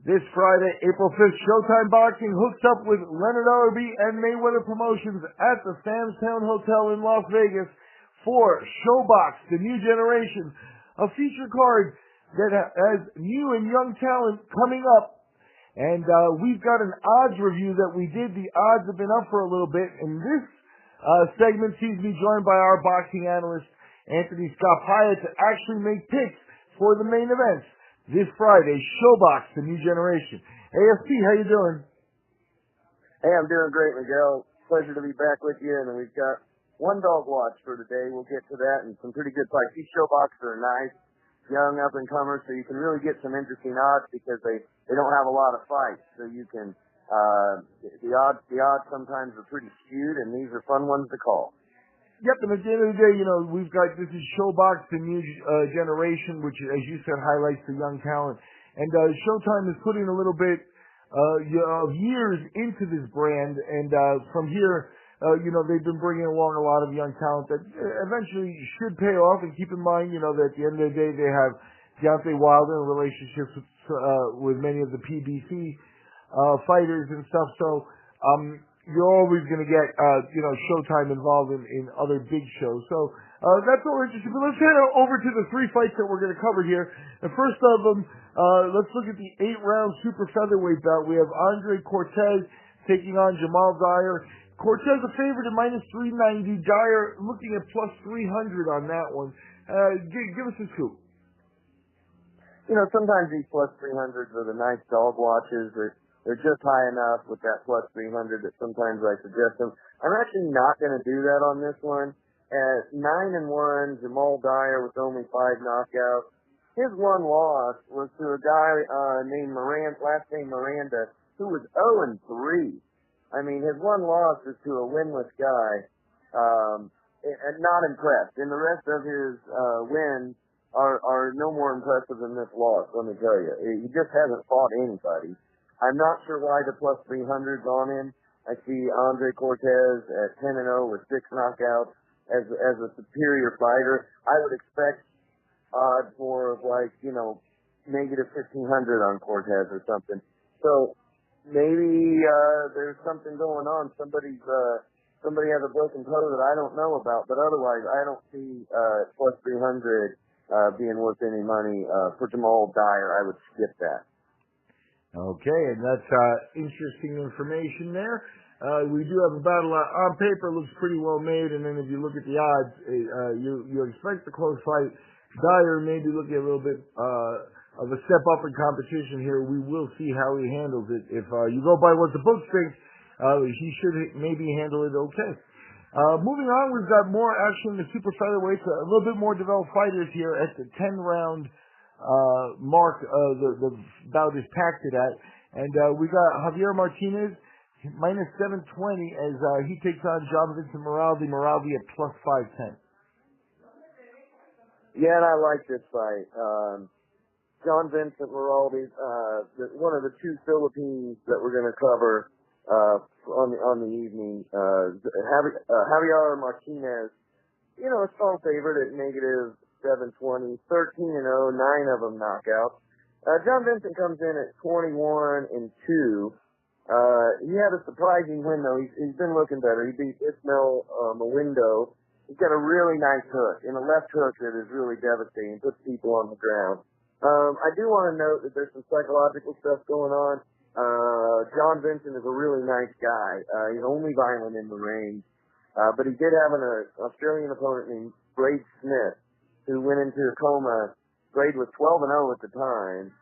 This Friday, April 5th, Showtime Boxing hooks up with Leonard Arby and Mayweather Promotions at the Samstown Hotel in Las Vegas for ShoBox The New Generation, a feature card that has new and young talent coming up. And we've got an odds review that we did. The odds have been up for a little bit. And this segment sees me joined by our boxing analyst, Anthony Scott Piatt, to actually make picks for the main events. This Friday, ShoBox The New Generation. ASP, how you doing? Hey, I'm doing great, Miguel. Pleasure to be back with you. And we've got one dog watch for today. We'll get to that and some pretty good fights. These ShoBoxes are nice, young up-and-comers, so you can really get some interesting odds because they don't have a lot of fights. So you can, the odds sometimes are pretty skewed, and these are fun ones to call. Yep, and at the end of the day, we've got, this is ShoBox The New Generation, which, as you said, highlights the young talent. And Showtime is putting a little bit of years into this brand, and from here, they've been bringing along a lot of young talent that eventually should pay off. And keep in mind, that at the end of the day, they have Deontay Wilder in relationships with many of the PBC fighters and stuff. So, you're always going to get, Showtime involved in other big shows. So, that's all interesting. But let's head over to the three fights that we're going to cover here. The first of them, let's look at the 8-round super featherweight bout. We have Cortes taking on Jahmal Dyer. Cortes a favorite at -390. Dyer looking at +300 on that one. Give us a scoop. Sometimes these +300s are the nice dog watches. They're just high enough with that +300 that sometimes I suggest them. I'm actually not going to do that on this one. At 9-1, Jahmal Dyer with only 5 knockouts. His one loss was to a guy named Moralde, last name Miranda, who was 0-3. I mean, his one loss is to a winless guy, and not impressed. And the rest of his wins are no more impressive than this loss, let me tell you. He just hasn't fought anybody. I'm not sure why the +300's on him. I see Cortes at 10-0 with 6 knockouts as a superior fighter. I would expect odds more of -1,500 on Cortes or something. So maybe there's something going on. Somebody has a broken toe that I don't know about. But otherwise, I don't see +300 being worth any money for Jahmal Dyer. I would skip that. Okay, and that's interesting information there. We do have a battle on paper. Looks pretty well made, and then if you look at the odds, you expect a close fight. Dyer may be looking a little bit of a step up in competition here. We will see how he handles it. If you go by what the books think, he should maybe handle it okay. Moving on, we've got more action in the super featherweights. A little bit more developed fighters here at the 10-round mark. The bout is packed it at, and we got Xavier Martinez -720 as he takes on Vincent Moralde at +510. Yeah, and I like this fight. Vincent Moralde, one of the two Philippines that we're going to cover on the evening. Xavier Martinez, a strong favorite at -720, 13-0, 9 of them knockouts. Vincent comes in at 21-2. He had a surprising win though. He's been looking better. He beat Ismael Mawindo. He's got a really nice hook, and a left hook that is really devastating, puts people on the ground. I do want to note that there's some psychological stuff going on. Vincent is a really nice guy. He's only violent in the ring, but he did have an Australian opponent named Braid Smith, who went into a coma. Braid was 12-0 at the time,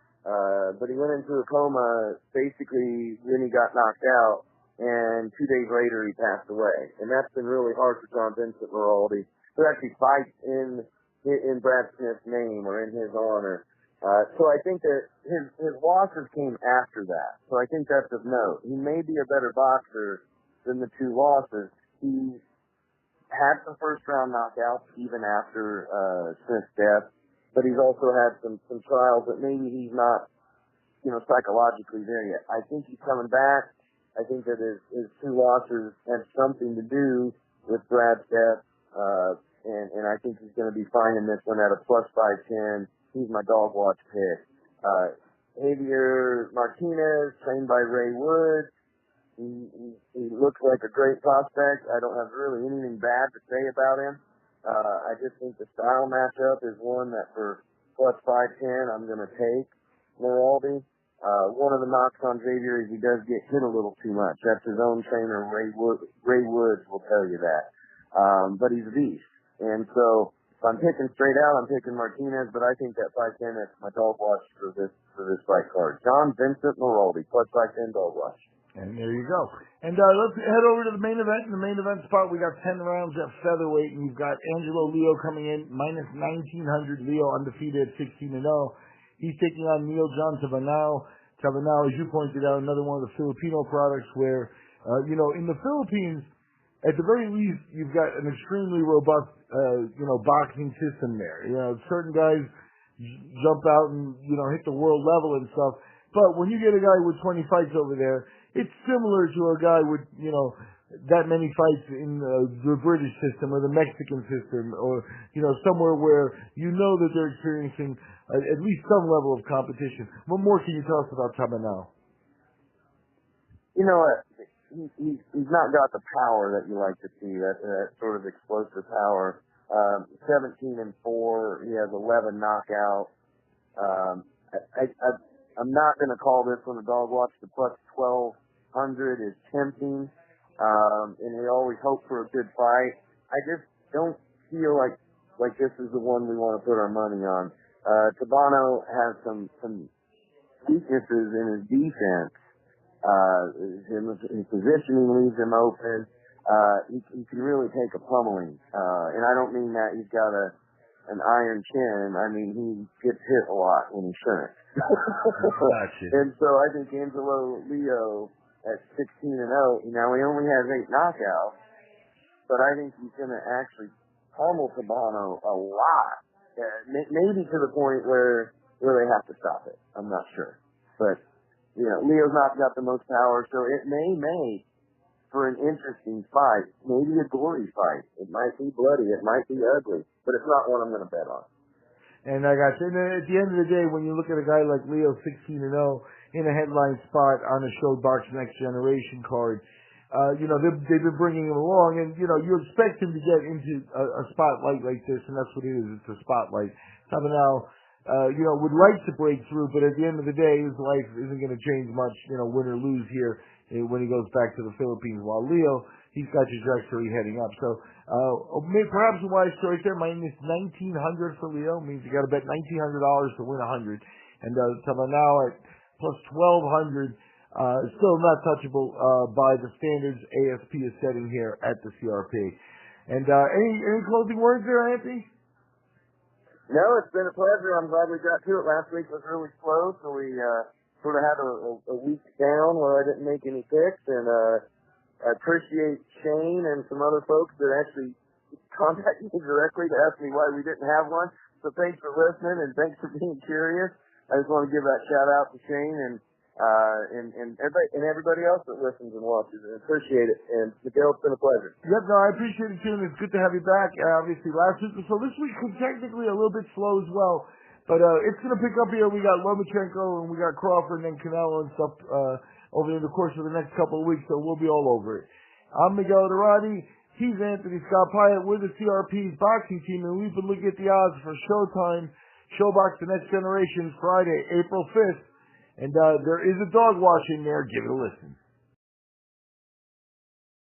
but he went into a coma basically when he got knocked out, and 2 days later he passed away. And that's been really hard for Vincent Moralde, who actually fights in Brad Smith's name or in his honor. So I think that his losses came after that. So I think that's of note. He may be a better boxer than the 2 losses. He had some first-round knockouts even after Smith's death, but he's also had some trials that maybe he's not, psychologically there yet. I think he's coming back. I think that his 2 losses had something to do with Brad's death, and I think he's going to be fine in this one at a +510. He's my dog watch pick. Xavier Martinez, trained by Ray Woods. He looks like a great prospect. I don't have really anything bad to say about him. I just think the style matchup is one that for plus 510 I'm going to take Moralde. One of the knocks on Xavier is he does get hit a little too much. That's his own trainer, Ray Woods, will tell you that. But he's a beast. And so if I'm picking straight out, I'm picking Martinez, but I think that 510 is my dog watch for this fight card. Vincent Moralde, plus 510 dog watch. And there you go. And let's head over to the main event. In the main event spot, we got 10 rounds at featherweight, and you've got Angelo Leo coming in, minus 1,900. Leo undefeated at 16-0. He's taking on Tabanao. Tabanao, as you pointed out, another one of the Filipino products where, in the Philippines, at the very least, you've got an extremely robust, boxing system there. Certain guys jump out and, hit the world level and stuff. But when you get a guy with 20 fights over there, it's similar to a guy with, that many fights in the British system or the Mexican system or, somewhere where that they're experiencing at least some level of competition. What more can you tell us about Tabanao? He's not got the power that you like to see, that sort of explosive power. 17-4, he has 11 knockouts. I'm not going to call this one a dog watch. The plus 1,200 is tempting, and we always hope for a good fight. I just don't feel like this is the one we want to put our money on. Tabanao has some weaknesses in his defense. His positioning leaves him open. He can really take a pummeling, and I don't mean that he's got an iron chin. I mean, he gets hit a lot when he shouldn't. Gotcha. And so I think Angelo Leo at 16-0, now he only has 8 knockouts, but I think he's going to actually pummel Tabanao a lot. Maybe to the point where they have to stop it. I'm not sure. But, Leo's not got the most power, so it may make for an interesting fight, maybe a gory fight. It might be bloody, it might be ugly, but it's not one I'm going to bet on. And I got you. And at the end of the day, when you look at a guy like Leo, 16-0, in a headline spot on a ShoBox Next Generation card, they've been bringing him along, and you expect him to get into a spotlight like this, and that's what it is. It's a spotlight. Tabanao, would like to break through, but at the end of the day, his life isn't going to change much, win or lose here when he goes back to the Philippines. While Leo, he's got trajectory heading up. So perhaps a wise choice there. Minus 1,900 for Leo means you got to bet $1,900 to win 100, and Tabanao at plus 1,200. Still not touchable by the standards ASP is setting here at the CRP. And any closing words there, Anthony? No, it's been a pleasure. I'm glad we got to it. Last week was really slow, so we sort of had a week down where I didn't make any picks, and I appreciate Shane and some other folks that actually contacted me directly to ask me why we didn't have one. So thanks for listening, and thanks for being curious. I just want to give that shout out to Shane and everybody else that listens and watches. I appreciate it. And Miguel, it's been a pleasure. Yep, no, I appreciate it too, and it's good to have you back. Obviously, last week, so this week was technically a little bit slow as well, but it's going to pick up here. We got Lomachenko and we got Crawford and then Canelo and stuff over the course of the next couple of weeks, so we'll be all over it. I'm Miguel Durrani. He's Anthony Scott Piatt. We're the CRP's boxing team, and we've been looking at the odds for Showtime, ShoBox The Next Generation, Friday, April 5th. And there is a dog watch in there. Give it a listen.